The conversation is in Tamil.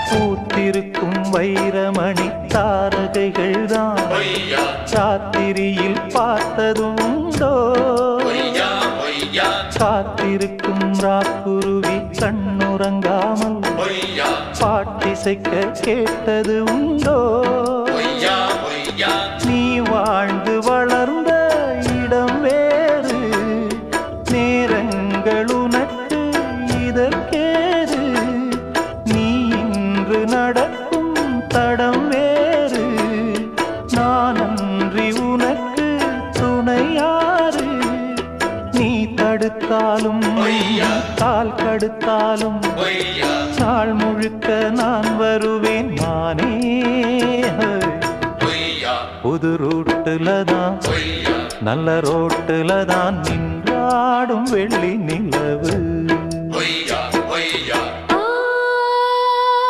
பூத்திருக்கும் வைரமணி தாரகைகள் தான் ராத்திரியில் பார்த்ததும் உண்டோ காத்திருக்கும் ராக்குருவி கண்ணுறங்காமல் பாட்டிசைக்க கேட்டது உண்டோ நீ வாழ்ந்து வளர்ந்த இடம் வேறு நேரங்கள் உனக்கு இதற்கேறு நீ இன்று நடக்கும் தடம் வேறு நான் அன்றி உனக்கு துணையாறு நீ தடுத்தாலும் கால் கடுத்தாலும் நாள் முழுக்க நான் வருவேன் நானே புது ரூட்டுல தான் நல்ல ரோட்டுல தான் நின்றாடும் வெள்ளி நிலவு